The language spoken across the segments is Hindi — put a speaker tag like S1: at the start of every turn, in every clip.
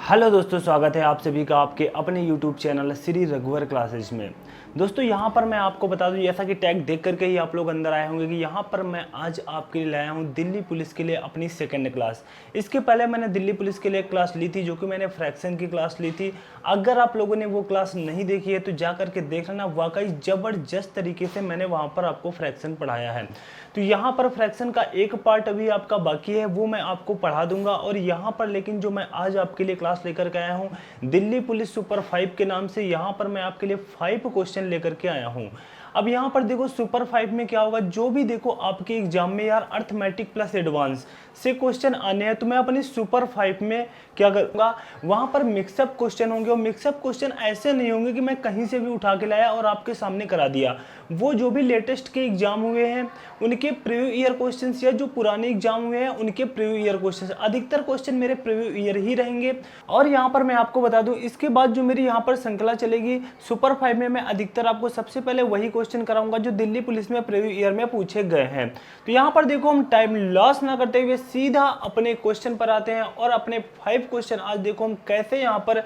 S1: हेलो दोस्तों, स्वागत है आप सभी का आपके अपने यूट्यूब चैनल श्री रघुवर क्लासेज में। दोस्तों यहाँ पर मैं आपको बता दूं, जैसा कि टैग देख करके ही आप लोग अंदर आए होंगे कि यहाँ पर मैं आज आपके लिए लाया हूँ दिल्ली पुलिस के लिए अपनी सेकंड क्लास। इसके पहले मैंने दिल्ली पुलिस के लिए एक क्लास ली थी, जो कि मैंने फ्रैक्शन की क्लास ली थी। अगर आप लोगों ने वो क्लास नहीं देखी है तो जा करके देख लेना, वाकई ज़बरदस्त तरीके से मैंने वहाँ पर आपको फ्रैक्शन पढ़ाया है। तो यहाँ पर फ्रैक्शन का एक पार्ट अभी आपका बाकी है, वो मैं आपको पढ़ा दूंगा। और यहाँ पर लेकिन जो मैं आज आपके लिए क्लास लेकर के आया हूँ दिल्ली पुलिस सुपर 5 के नाम से, यहाँ पर मैं आपके लिए 5 क्वेश्चन लेकर के आया हूँ। अब यहाँ पर देखो सुपर 5 में क्या होगा, जो भी देखो आपके एग्जाम में यार अर्थमेटिक प्लस एडवांस से क्वेश्चन आने हैं, तो मैं अपनी सुपर 5 में क्या करूँगा, वहाँ पर मिक्सअप क्वेश्चन होंगे। और मिक्सअप क्वेश्चन ऐसे नहीं होंगे कि मैं कहीं से भी उठा के लाया और आपके सामने करा दिया। वो जो भी लेटेस्ट के एग्जाम हुए हैं उनके प्रीव्यू ईयर क्वेश्चंस, या जो पुराने एग्जाम हुए हैं उनके प्रीव्यू ईयर क्वेश्चंस, अधिकतर क्वेश्चन मेरे प्रीव्यू ईयर ही रहेंगे। और यहाँ पर मैं आपको बता दूं, इसके बाद जो मेरी यहाँ पर श्रृंखला चलेगी सुपर 5 में, मैं अधिकतर आपको सबसे पहले वही क्वेश्चन कराऊंगा जो दिल्ली पुलिस में प्रीव्यू ईयर में पूछे गए हैं। तो यहाँ पर देखो, हम टाइम लॉस ना करते हुए सीधा अपने क्वेश्चन पर आते हैं। और अपने 5 क्वेश्चन आज देखो हम कैसे यहाँ पर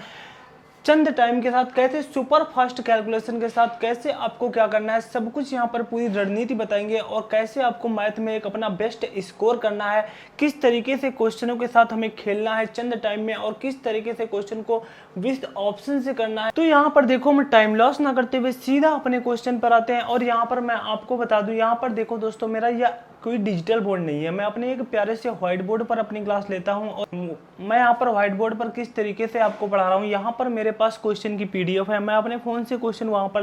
S1: चंद टाइम के साथ, कैसे सुपर फास्ट कैलकुलेशन के साथ, कैसे आपको क्या करना है, सब कुछ यहाँ पर पूरी रणनीति बताएंगे। और कैसे आपको मैथ में एक अपना बेस्ट स्कोर करना है, किस तरीके से क्वेश्चनों के साथ हमें खेलना है चंद टाइम में, और किस तरीके से क्वेश्चन को विद ऑप्शन से करना है। तो यहाँ पर देखो, हम टाइम लॉस ना करते हुए सीधा अपने क्वेश्चन पर आते हैं। और यहाँ पर मैं आपको बता दूं, यहाँ पर देखो दोस्तों, मेरा यह कोई डिजिटल बोर्ड नहीं है, मैं अपने एक प्यारे से व्हाइट बोर्ड पर अपनी क्लास लेता हूं। और मैं यहाँ पर व्हाइट बोर्ड पर किस तरीके से आपको पढ़ा रहा हूँ, यहाँ पर मेरे पास क्वेश्चन की पीडीएफ है। मैं अपने फ़ोन से क्वेश्चन वहाँ पर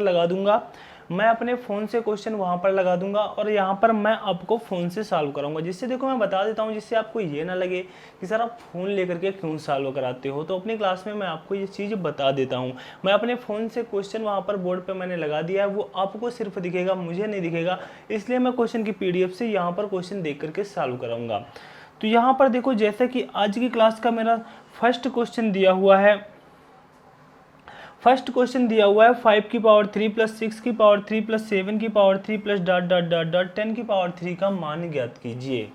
S1: लगा दूंगा, और यहाँ पर मैं आपको फ़ोन से सॉल्व कराऊंगा। जिससे देखो, मैं बता देता हूँ, जिससे आपको ये ना लगे कि सर आप फ़ोन लेकर के क्यों सॉल्व कराते हो। तो अपनी क्लास में मैं आपको ये चीज़ बता देता हूँ। मैं अपने फ़ोन से क्वेश्चन वहाँ पर बोर्ड पर मैंने लगा दिया है, वो आपको सिर्फ दिखेगा, मुझे नहीं दिखेगा। इसलिए मैं क्वेश्चन की पीडीएफ से यहाँ पर क्वेश्चन देख करके सॉल्व कराऊंगा। तो यहाँ पर देखो, जैसे कि आज की क्लास का मेरा फर्स्ट क्वेश्चन दिया हुआ है 5 की पावर 3 प्लस 6 की पावर 3 प्लस 7 की power 3 plus dot dot dot dot 10 की पावर 3 का मान ज्ञात कीजिए।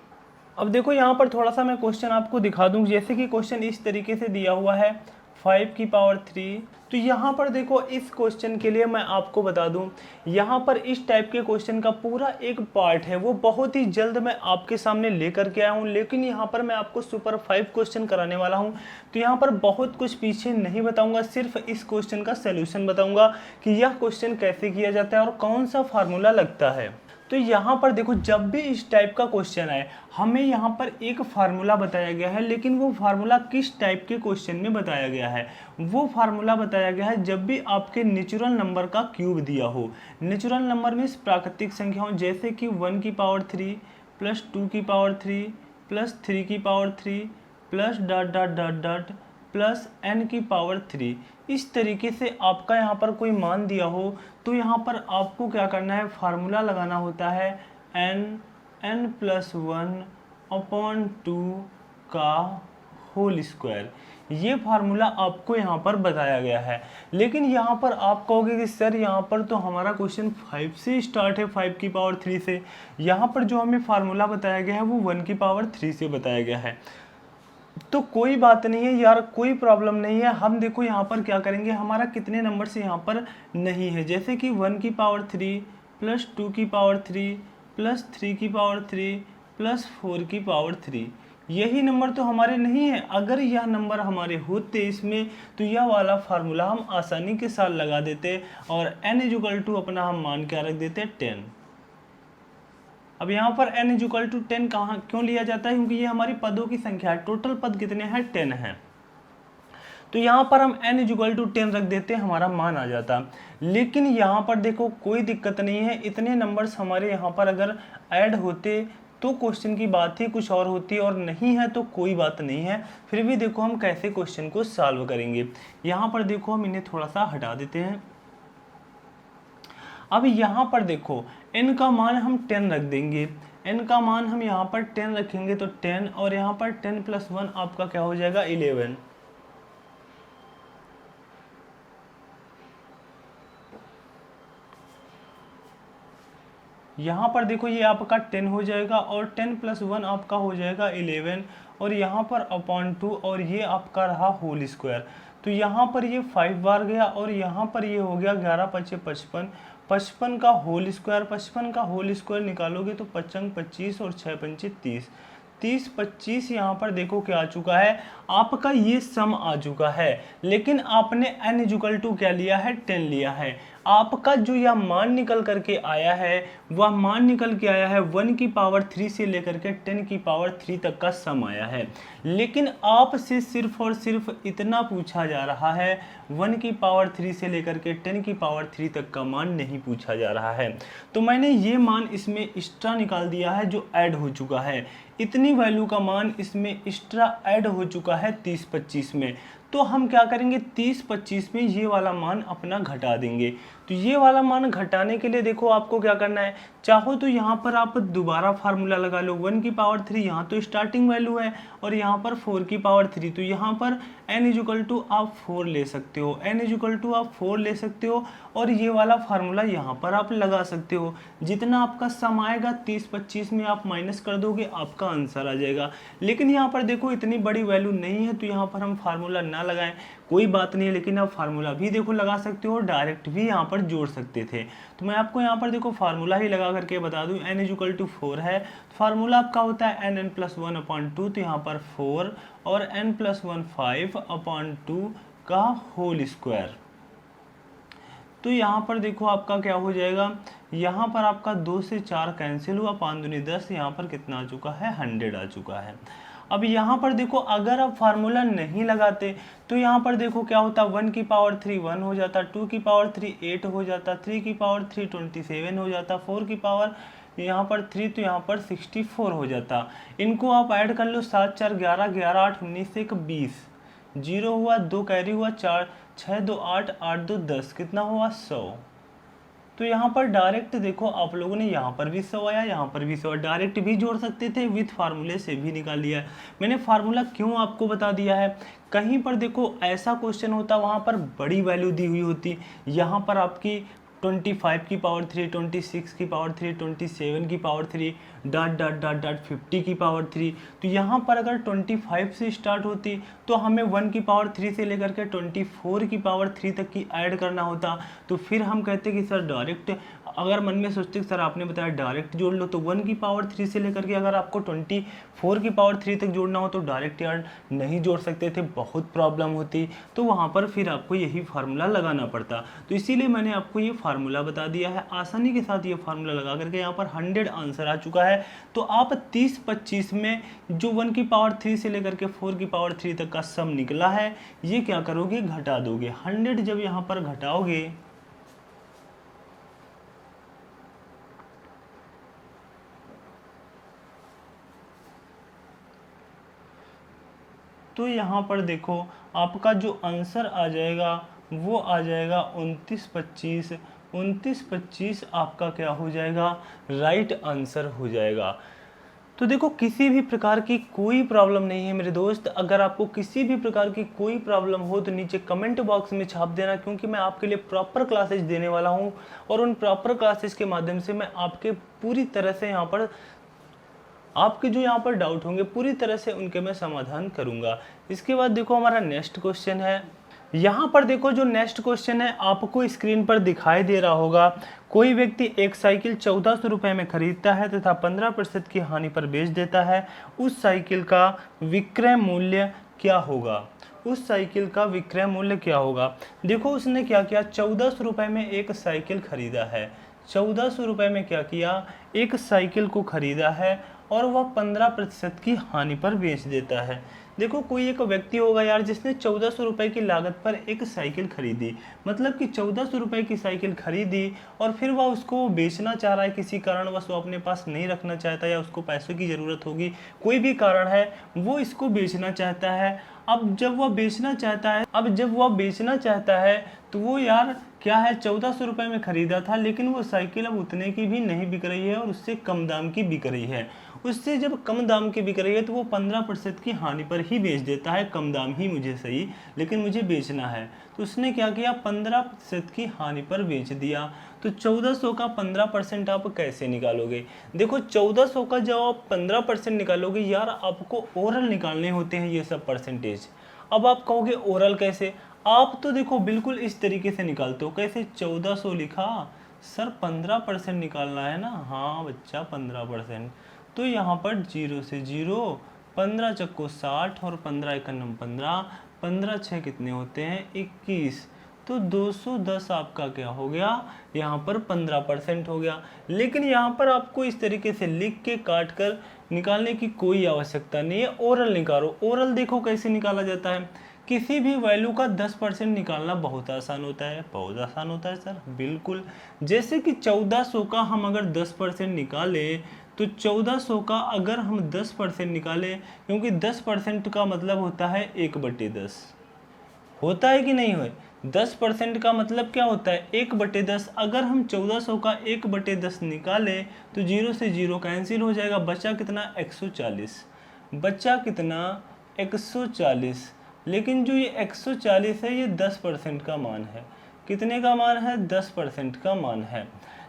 S1: अब देखो, यहाँ पर थोड़ा सा मैं क्वेश्चन आपको दिखा दूं। जैसे कि क्वेश्चन इस तरीके से दिया हुआ है 5 की पावर 3। तो यहाँ पर देखो, इस क्वेश्चन के लिए मैं आपको बता दूं, यहाँ पर इस टाइप के क्वेश्चन का पूरा एक पार्ट है, वो बहुत ही जल्द मैं आपके सामने लेकर के आया हूँ। लेकिन यहाँ पर मैं आपको सुपर 5 क्वेश्चन कराने वाला हूँ। तो यहाँ पर बहुत कुछ पीछे नहीं बताऊँगा, सिर्फ इस क्वेश्चन का सोल्यूशन बताऊँगा कि यह क्वेश्चन कैसे किया जाता है और कौन सा फार्मूला लगता है। तो यहाँ पर देखो, जब भी इस टाइप का क्वेश्चन आए, हमें यहाँ पर एक फार्मूला बताया गया है, लेकिन वो फार्मूला किस टाइप के क्वेश्चन में बताया गया है, वो फार्मूला बताया गया है जब भी आपके नेचुरल नंबर का क्यूब दिया हो। नेचुरल नंबर में प्राकृतिक संख्याओं, जैसे कि 1 की पावर 3 प्लस 2 की पावर 3 प्लस 3 की power 3 plus dot dot dot dot plus n की पावर 3, इस तरीके से आपका यहाँ पर कोई मान दिया हो, तो यहाँ पर आपको क्या करना है, फार्मूला लगाना होता है n प्लस 1/2 का होल स्क्वायर। ये फार्मूला आपको यहाँ पर बताया गया है। लेकिन यहाँ पर आप कहोगे कि सर यहाँ पर तो हमारा क्वेश्चन 5 से स्टार्ट है, 5 की पावर 3 से। यहाँ पर जो हमें फार्मूला बताया गया है वो 1 की पावर 3 से बताया गया है। तो कोई बात नहीं है यार, कोई प्रॉब्लम नहीं है। हम देखो यहाँ पर क्या करेंगे, हमारा कितने नंबर से यहाँ पर नहीं है, जैसे कि 1 की पावर 3 प्लस 2 की पावर 3 प्लस 3 की पावर 3 प्लस 4 की पावर 3, यही नंबर तो हमारे नहीं है। अगर यह नंबर हमारे होते इसमें, तो यह वाला फार्मूला हम आसानी के साथ लगा देते और n = अपना हम मान क्या रख देते, 10। अब यहाँ पर n = 10 कहाँ क्यों लिया जाता है, क्योंकि ये हमारी पदों की संख्या है। टोटल पद कितने हैं, 10 हैं। तो यहाँ पर हम n = 10 रख देते, हमारा मान आ जाता। लेकिन यहाँ पर देखो, कोई दिक्कत नहीं है, इतने नंबर्स हमारे यहाँ पर अगर ऐड होते तो क्वेश्चन की बात ही कुछ और होती, और नहीं है तो कोई बात नहीं है। फिर भी देखो हम कैसे क्वेश्चन को सॉल्व करेंगे। यहाँ पर देखो, हम इन्हें थोड़ा सा हटा देते हैं। अब यहाँ पर देखो, n का मान हम 10 रख देंगे। n का मान हम यहाँ पर 10 रखेंगे, तो 10, और यहाँ पर 10 + 1 आपका क्या हो जाएगा, 11। यहाँ पर देखो ये आपका 10 हो जाएगा और 10 + 1 आपका हो जाएगा 11 और यहाँ पर अपॉन 2 और ये आपका रहा होल स्क्वायर। तो यहाँ पर ये 5 बार गया और यहाँ पर ये हो गया 11 × 5 = 55, 55 का होल स्क्वायर, 55 का होल स्क्वायर निकालोगे तो 5 × 25 और 6 × 5 = 30, 30 25 यहाँ पर देखो क्या आ चुका है, आपका ये सम आ चुका है। लेकिन आपने n = क्या लिया है, 10 लिया है। आपका जो यह मान निकल करके आया है वह मान निकल के आया है 1 की पावर 3 से लेकर के 10 की पावर 3 तक का सम आया है। लेकिन आपसे सिर्फ और सिर्फ इतना पूछा जा रहा है, 1 की पावर 3 से लेकर के 10 की पावर 3 तक का मान नहीं पूछा जा रहा है। तो मैंने ये मान इसमें एक्स्ट्रा निकाल दिया है जो ऐड हो चुका है। इतनी वैल्यू का मान इसमें एक्स्ट्रा ऐड हो चुका है 30 25 में। तो हम क्या करेंगे, 30 25 में ये वाला मान अपना घटा देंगे। तो ये वाला मान घटाने के लिए देखो आपको क्या करना है, चाहो तो यहाँ पर आप दोबारा फार्मूला लगा लो, 1 की पावर 3 यहाँ तो स्टार्टिंग वैल्यू है और यहाँ पर 4 की पावर 3, तो यहाँ पर n = आप 4 ले सकते हो, n = आप 4 ले सकते हो और ये वाला फार्मूला यहाँ पर आप लगा सकते हो। जितना आपका सम आएगा 30 25 में आप माइनस कर दोगे, आपका आंसर आ जाएगा। लेकिन यहाँ पर देखो इतनी बड़ी वैल्यू नहीं है तो यहाँ पर हम फार्मूला ना लगाएं, कोई बात नहीं है, लेकिन आप फार्मूला भी देखो लगा सकते हो, डायरेक्ट भी यहाँ पर जोड़ सकते थे। तो मैं आपको यहाँ पर देखो फार्मूला ही लगा करके बता दूं, n = 4 है, फार्मूला आपका होता है n + 1/2, तो यहाँ पर 4 और n + 1 5/2 का होल स्क्वायर। तो यहाँ पर देखो आपका क्या हो जाएगा, यहाँ पर आपका 2 से 4 कैंसिल हुआ, 5 दूनी 10, यहाँ पर कितना आ चुका है, 100 आ चुका है। अब यहाँ पर देखो अगर आप फार्मूला नहीं लगाते तो यहाँ पर देखो क्या होता, 1 की पावर 3 1 हो जाता, 2 की पावर 3 8 हो जाता, 3 की पावर 3 27 हो जाता, 4 की पावर यहाँ पर 3 तो यहाँ पर 64 हो जाता। इनको आप ऐड कर लो, 7 4 11 11 8 19 1 20, 0 हुआ, 2 कैरी हुआ, 4 6 2 8 8 2 10, कितना हुआ 100। तो यहाँ पर डायरेक्ट देखो आप लोगों ने यहाँ पर भी 100 आया, यहाँ पर भी 100, डायरेक्ट भी जोड़ सकते थे, विथ फार्मूले से भी निकाल लिया है। मैंने फार्मूला क्यों आपको बता दिया है, कहीं पर देखो ऐसा क्वेश्चन होता वहाँ पर बड़ी वैल्यू दी हुई होती, यहाँ पर आपकी 25 की पावर 3, 26 की पावर 3, 27 की पावर 3, ... 50 की पावर 3। तो यहाँ पर अगर 25 से स्टार्ट होती तो हमें 1 की पावर 3 से लेकर के 24 की पावर 3 तक की ऐड करना होता। तो फिर हम कहते कि सर डायरेक्ट, अगर मन में सोचते सर आपने बताया डायरेक्ट जोड़ लो, तो 1 की पावर 3 से लेकर के अगर आपको 24 की पावर 3 तक जोड़ना हो तो डायरेक्ट यार नहीं जोड़ सकते थे, बहुत प्रॉब्लम होती। तो वहाँ पर फिर आपको यही फार्मूला लगाना पड़ता। तो इसीलिए मैंने आपको ये फार्मूला बता दिया है, आसानी के साथ ये फार्मूला लगा करके यहाँ पर 100 आंसर आ चुका है। तो आप 30 25 में जो 1 की पावर 3 से लेकर के 4 की पावर 3 तक का सम निकला है, ये क्या करोगे, घटा दोगे। 100 जब यहाँ पर घटाओगे तो यहाँ पर देखो आपका जो आंसर आ जाएगा वो आ जाएगा 29 25, 29 25 आपका क्या हो जाएगा, राइट आंसर हो जाएगा। तो देखो किसी भी प्रकार की कोई प्रॉब्लम नहीं है मेरे दोस्त, अगर आपको किसी भी प्रकार की कोई प्रॉब्लम हो तो नीचे कमेंट बॉक्स में छाप देना, क्योंकि मैं आपके लिए प्रॉपर क्लासेस देने वाला हूं और उन प्रॉपर क्लासेस के माध्यम से मैं आपके पूरी तरह से यहाँ पर आपके जो यहाँ पर डाउट होंगे पूरी तरह से उनके मैं समाधान करूँगा। इसके बाद देखो हमारा नेक्स्ट क्वेश्चन है, यहाँ पर देखो जो नेक्स्ट क्वेश्चन है आपको स्क्रीन पर दिखाई दे रहा होगा। कोई व्यक्ति एक साइकिल 1400 रुपये में खरीदता है तथा 15% की हानि पर बेच देता है, उस साइकिल का विक्रय मूल्य क्या होगा, उस साइकिल का विक्रय मूल्य क्या होगा। देखो उसने क्या किया, 1400 रुपये में एक साइकिल खरीदा है, 1400 रुपये में क्या किया, एक साइकिल को खरीदा है और वह 15% की हानि पर बेच देता है। देखो कोई एक व्यक्ति होगा यार जिसने 1400 रुपये की लागत पर एक साइकिल खरीदी, मतलब कि 1400 रुपये की साइकिल खरीदी और फिर वह उसको बेचना चाह रहा है, किसी कारणवश वो अपने पास नहीं रखना चाहता या उसको पैसों की ज़रूरत होगी, कोई भी कारण है वो इसको बेचना चाहता है। अब जब वह बेचना चाहता है तो वो यार क्या है, 1400 रुपये में खरीदा था लेकिन वो साइकिल अब उतने की भी नहीं बिक रही है और उससे कम दाम की बिक रही है। उससे जब कम दाम की बिक रही है तो वो 15% की हानि पर ही बेच देता है, कम दाम ही मुझे सही लेकिन मुझे बेचना है। तो उसने क्या किया, 15% की हानि पर बेच दिया। तो 1400 का 15% आप कैसे निकालोगे? देखो 1400 का जब आप 15% निकालोगे यार, आपको ओरल निकालने होते हैं ये सब परसेंटेज। अब आप कहोगे ओरल कैसे? आप तो देखो बिल्कुल इस तरीके से निकालते हो। कैसे? 1400 लिखा सर, 15% निकालना है ना। हाँ बच्चा 15%। तो यहाँ पर 0 से 0, 15 चक्को 60 और 15 एकन्नम 15, 15 छः कितने होते हैं 21। तो 210 आपका क्या हो गया, यहाँ पर 15% हो गया। लेकिन यहाँ पर आपको इस तरीके से लिख के काट कर निकालने की कोई आवश्यकता नहीं है, ओरल निकालो। ओरल देखो कैसे निकाला जाता है। किसी भी वैल्यू का 10% निकालना बहुत आसान होता है। बहुत आसान होता है सर, बिल्कुल। जैसे कि 1400 का हम अगर 10% निकालें तो 1400 का अगर हम 10% निकालें, क्योंकि 10% का मतलब होता है 1/10, होता है कि नहीं है? 10% का मतलब क्या होता है 1/10। अगर हम 1400 का 1/10 निकालें तो 0 से 0 कैंसिल हो जाएगा, बचा कितना 140। बचा कितना 140। लेकिन जो ये 140 है ये 10% का मान है। कितने का मान है? 10% का मान है।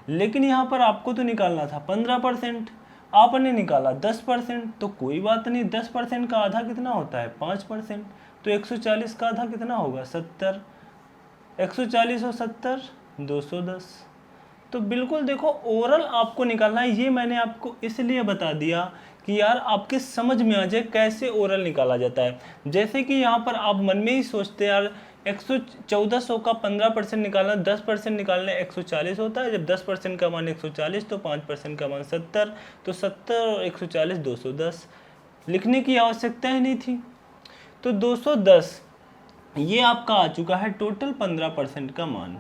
S1: लेकिन यहाँ पर आपको तो निकालना था 15%, आपने निकाला 10%। तो कोई बात नहीं, 10% का आधा कितना होता है 5%। तो 140 का आधा कितना होगा 70। 140 और 70 210। तो बिल्कुल देखो ओरल आपको निकालना है। ये मैंने आपको इसलिए बता दिया कि यार आपके समझ में आ जाए कैसे ओरल निकाला जाता है। जैसे कि यहाँ पर आप मन में ही सोचते यार 1400 का 15% निकालना, 10% निकालना 140 होता है। जब 10% का मान 140 तो 5% का मान 70। तो 70 और 140 210। लिखने की आवश्यकता ही नहीं थी। तो 210 ये आपका आ चुका है टोटल 15% का मान।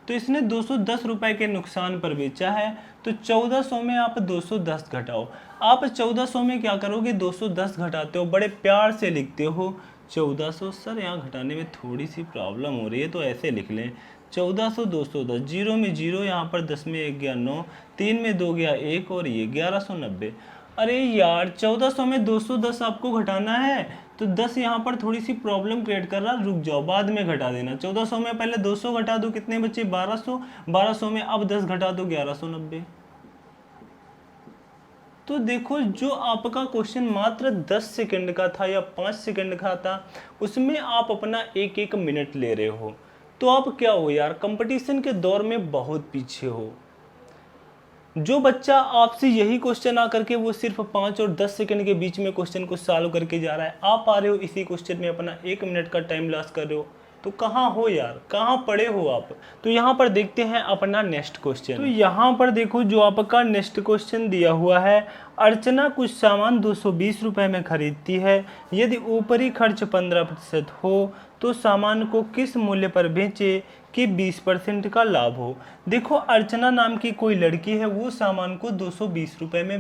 S1: तो इसने 210 रुपए के नुकसान पर बेचा है। तो 1400 में आप 210 घटाओ। आप 1400 में क्या करोगे, 210 घटाते हो, बड़े प्यार से लिखते हो 1400। सर यहाँ घटाने में थोड़ी सी प्रॉब्लम हो रही है तो ऐसे लिख लें 1400 210, 0 में 0, यहाँ पर 10 में 1 गया 9, 3 में 2 गया 1 और ये 1190। अरे यार 1400 में 210 आपको घटाना है तो 10 यहाँ पर थोड़ी सी प्रॉब्लम क्रिएट कर रहा, रुक जाओ बाद में घटा देना। 1400 में पहले 200 घटा दो, कितने बचे 1200। 1200 में अब 10 घटा दो 1190। तो देखो जो आपका क्वेश्चन मात्र 10 सेकंड का था या 5 सेकंड का था, उसमें आप अपना एक एक मिनट ले रहे हो। तो आप क्या हो यार, कंपटीशन के दौर में बहुत पीछे हो। जो बच्चा आपसे यही क्वेश्चन आकर के वो सिर्फ 5 और 10 सेकंड के बीच में क्वेश्चन को सॉल्व करके जा रहा है, आप आ रहे हो इसी क्वेश्चन में अपना 1 मिनट का टाइम लॉस कर रहे हो। तो कहाँ हो यार, कहाँ पड़े हो आप? तो यहाँ पर देखते हैं अपना नेक्स्ट क्वेश्चन। तो यहाँ पर देखो जो आपका नेक्स्ट क्वेश्चन दिया हुआ है, अर्चना कुछ सामान 220 रुपये में खरीदती है। यदि ऊपरी खर्च 15% हो तो सामान को किस मूल्य पर बेचे कि 20% का लाभ हो? देखो अर्चना नाम की कोई लड़की है, वो सामान को 220 रुपये में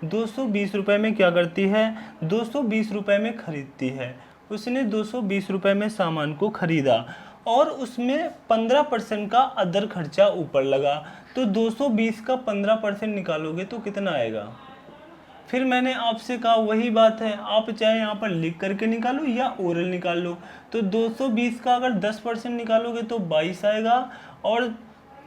S1: 220 रुपये में क्या करती है, 220 रुपये में खरीदती है। उसने 220 रुपये में सामान को खरीदा और उसमें 15% का अदर खर्चा ऊपर लगा। तो 220 का 15% निकालोगे तो कितना आएगा? फिर मैंने आपसे कहा वही बात है, आप चाहे यहाँ पर लिख करके निकालो या ओरल निकाल लो। तो 220 का अगर 10% निकालोगे तो 22 आएगा, और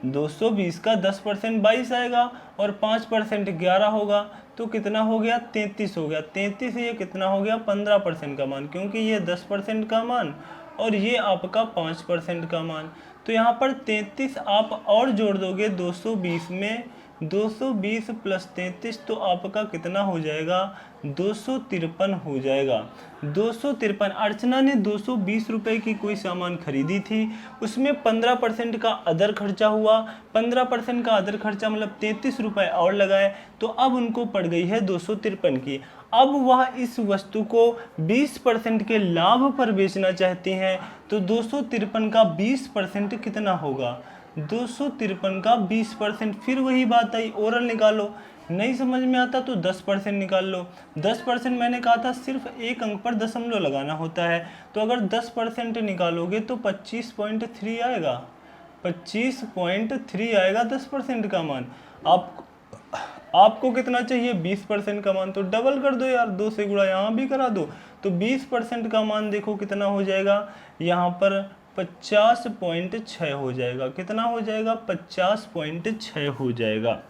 S1: 220 का 10% 22 आएगा, और 5% 11 होगा। तो कितना हो गया 33 हो गया। 33 ये कितना हो गया 15% का मान, क्योंकि ये 10% का मान और ये आपका 5% का मान। तो यहाँ पर 33 आप और जोड़ दोगे 220 में, 220 प्लस 33 तो आपका कितना हो जाएगा 253 हो जाएगा। 253। अर्चना ने 220 रुपये की कोई सामान खरीदी थी, उसमें 15% का अदर खर्चा हुआ। 15% का अदर खर्चा मतलब 33 रुपये और लगाए, तो अब उनको पड़ गई है 253 की। अब वह इस वस्तु को 20% के लाभ पर बेचना चाहती हैं। तो 253 का 20% कितना होगा, 253 का 20%। फिर वही बात आई, ओरल निकालो। नहीं समझ में आता तो 10% निकाल लो। 10% मैंने कहा था सिर्फ एक अंक पर दशमलव लगाना होता है। तो अगर 10% निकालोगे तो 25.3 आएगा। 25.3 आएगा 10% का मान। आपको कितना चाहिए 20% का मान, तो डबल कर दो यार, 2 से गुणा यहाँ भी करा दो, तो 20% का मान देखो कितना हो जाएगा यहाँ पर 50.6 हो जाएगा। कितना हो जाएगा 50.6 हो जाएगा।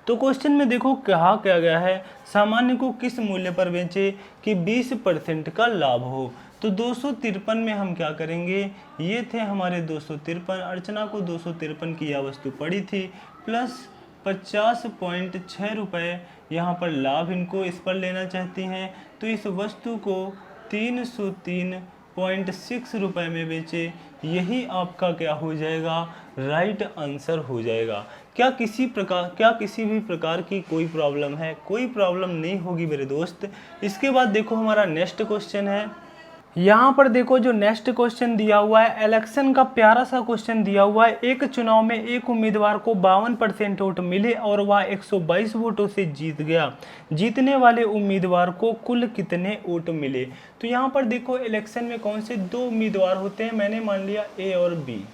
S1: तो क्वेश्चन में देखो कहा क्या गया है, सामान्य को किस मूल्य पर बेचे कि 20% का लाभ हो। तो 253 में हम क्या करेंगे, ये थे हमारे 253, अर्चना को 253 की यह वस्तु पड़ी थी, प्लस 50.6 रुपये यहाँ पर लाभ इनको इस पर लेना चाहती हैं, तो इस वस्तु को 303.6 रुपये में बेचे। यही आपका क्या हो जाएगा, राइट आंसर हो जाएगा। क्या किसी भी प्रकार की कोई प्रॉब्लम है? कोई प्रॉब्लम नहीं होगी मेरे दोस्त। इसके बाद देखो हमारा नेक्स्ट क्वेश्चन है, यहाँ पर देखो जो नेक्स्ट क्वेश्चन दिया हुआ है, इलेक्शन का प्यारा सा क्वेश्चन दिया हुआ है। एक चुनाव में एक उम्मीदवार को 52% वोट मिले और वह 122 वोटों से जीत गया। जीतने वाले उम्मीदवार को कुल कितने वोट मिले? तो यहाँ पर देखो इलेक्शन में कौन से 2 उम्मीदवार होते हैं, मैंने मान लिया ए और बी।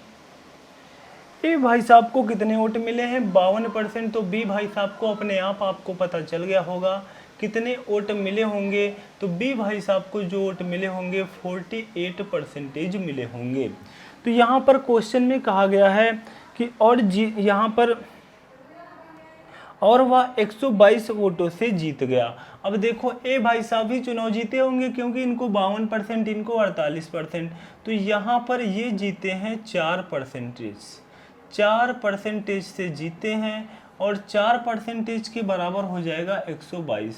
S1: ए भाई साहब को कितने वोट मिले हैं 52%, तो बी भाई साहब को अपने आप आपको पता चल गया होगा कितने वोट मिले होंगे। तो बी भाई साहब को जो वोट मिले होंगे 48% मिले होंगे। तो यहाँ पर क्वेश्चन में कहा गया है कि यहाँ पर और वह 122 वोटों से जीत गया। अब देखो ए भाई साहब ही चुनाव जीते होंगे क्योंकि इनको 52%, इनको 48%, तो यहाँ पर ये जीते हैं 4% से जीते हैं, और 4% के बराबर हो जाएगा 122,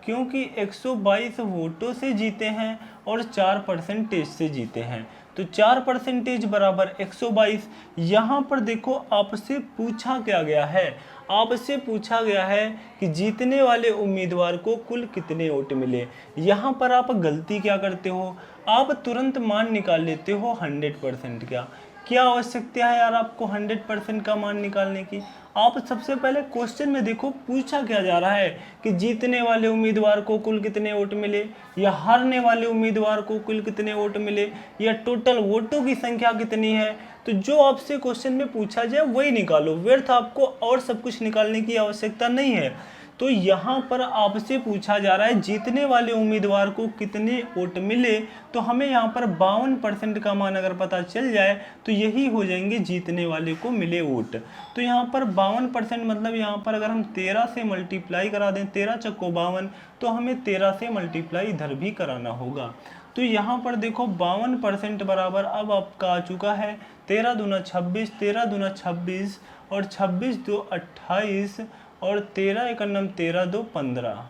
S1: क्योंकि 122 वोटों से जीते हैं और 4% से जीते हैं, तो 4% बराबर 122। यहाँ पर देखो आपसे पूछा क्या गया है, आपसे पूछा गया है कि जीतने वाले उम्मीदवार को कुल कितने वोट मिले। यहाँ पर आप गलती क्या करते हो, आप तुरंत मान निकाल लेते हो 100% का। क्या आवश्यकता है यार आपको 100% का मान निकालने की? आप सबसे पहले क्वेश्चन में देखो पूछा क्या जा रहा है कि जीतने वाले उम्मीदवार को कुल कितने वोट मिले, या हारने वाले उम्मीदवार को कुल कितने वोट मिले, या टोटल वोटों की संख्या कितनी है। तो जो आपसे क्वेश्चन में पूछा जाए वही निकालो, व्यर्थ आपको और सब कुछ निकालने की आवश्यकता नहीं है। तो यहाँ पर आपसे पूछा जा रहा है जीतने वाले उम्मीदवार को कितने वोट मिले, तो हमें यहाँ पर 52% का मान अगर पता चल जाए तो यही हो जाएंगे जीतने वाले को मिले वोट। तो यहाँ पर 52% मतलब यहाँ पर अगर हम 13 से मल्टीप्लाई करा दें, 13 चक्को 52, तो हमें 13 से मल्टीप्लाई इधर भी कराना होगा। तो यहाँ पर देखो 52% बराबर अब आपका आ चुका है 13 दूना 26, 13 दूना 26 और 26 दो 28 और 13 एक नम 13 दो 15,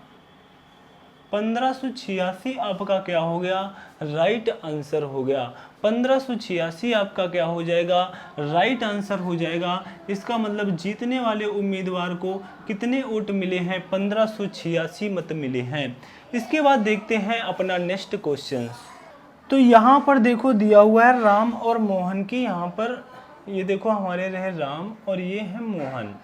S1: 1586 आपका क्या हो गया, राइट आंसर हो गया। 1586 आपका क्या हो जाएगा, राइट आंसर हो जाएगा। इसका मतलब जीतने वाले उम्मीदवार को कितने वोट मिले हैं, 1586 मत मिले हैं। इसके बाद देखते हैं अपना नेक्स्ट क्वेश्चन। तो यहाँ पर देखो दिया हुआ है राम और मोहन की, यहाँ पर ये देखो हमारे रहे राम और ये है मोहन।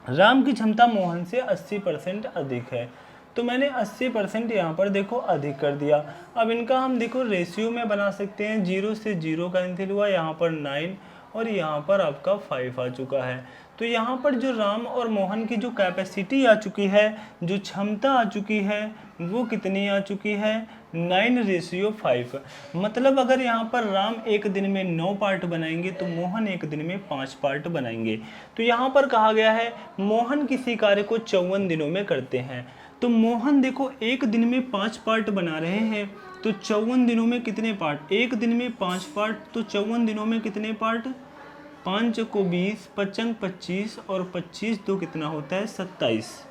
S1: राम की क्षमता मोहन से 80% अधिक है, तो मैंने 80% यहाँ पर देखो अधिक कर दिया। अब इनका हम देखो रेशियो में बना सकते हैं, 0 से 0 कैंसिल हुआ, यहाँ पर 9 और यहाँ पर आपका 5 आ चुका है। तो यहाँ पर जो राम और मोहन की जो कैपेसिटी आ चुकी है, जो क्षमता आ चुकी है, वो कितनी आ चुकी है, 9:5। मतलब अगर यहाँ पर राम एक दिन में 9 पार्ट बनाएंगे तो मोहन एक दिन में 5 पार्ट बनाएंगे। तो यहाँ पर कहा गया है मोहन किसी कार्य को 54 दिनों में करते हैं, तो मोहन देखो एक दिन में 5 पार्ट बना रहे हैं, तो 54 दिनों में कितने पार्ट, एक दिन में 5 पार्ट, तो 54 दिनों में कितने पार्ट, 5 को 20, 5 25 और 25 दो कितना होता है 27,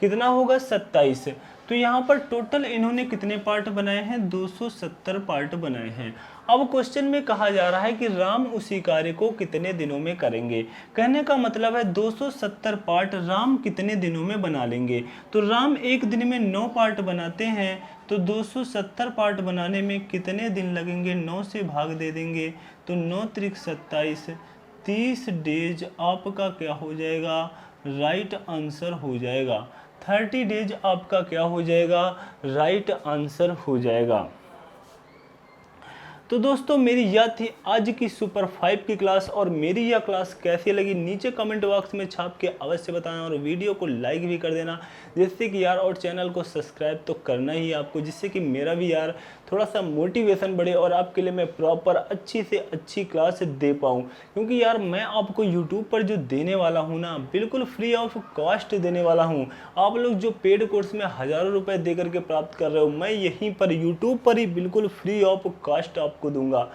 S1: कितना होगा 27। तो यहाँ पर टोटल इन्होंने कितने पार्ट बनाए हैं, 270 पार्ट बनाए हैं। अब क्वेश्चन में कहा जा रहा है कि राम उसी कार्य को कितने दिनों में करेंगे। कहने का मतलब है 270 पार्ट राम कितने दिनों में बना लेंगे। तो राम एक दिन में 9 पार्ट बनाते हैं, तो 270 पार्ट बनाने में कितने दिन लगेंगे, 9 से भाग दे देंगे, तो 9 त्रिक 27, 30 डेज आपका क्या हो जाएगा, राइट आंसर हो जाएगा। 30 डेज आपका क्या हो जाएगा, राइट आंसर हो जाएगा। तो दोस्तों मेरी यह थी आज की सुपर 5 की क्लास, और मेरी यह क्लास कैसी लगी नीचे कमेंट बॉक्स में छाप के अवश्य बताना, और वीडियो को लाइक भी कर देना जिससे कि यार, और चैनल को सब्सक्राइब तो करना ही आपको, जिससे कि मेरा भी यार थोड़ा सा मोटिवेशन बढ़े और आपके लिए मैं प्रॉपर अच्छी से अच्छी क्लास दे पाऊँ। क्योंकि यार मैं आपको यूट्यूब पर जो देने वाला हूँ ना, बिल्कुल फ्री ऑफ कॉस्ट देने वाला हूँ। आप लोग जो पेड कोर्स में हज़ारों रुपए दे करके प्राप्त कर रहे हो, मैं यहीं पर यूट्यूब पर ही बिल्कुल फ्री ऑफ कॉस्ट आपको दूंगा।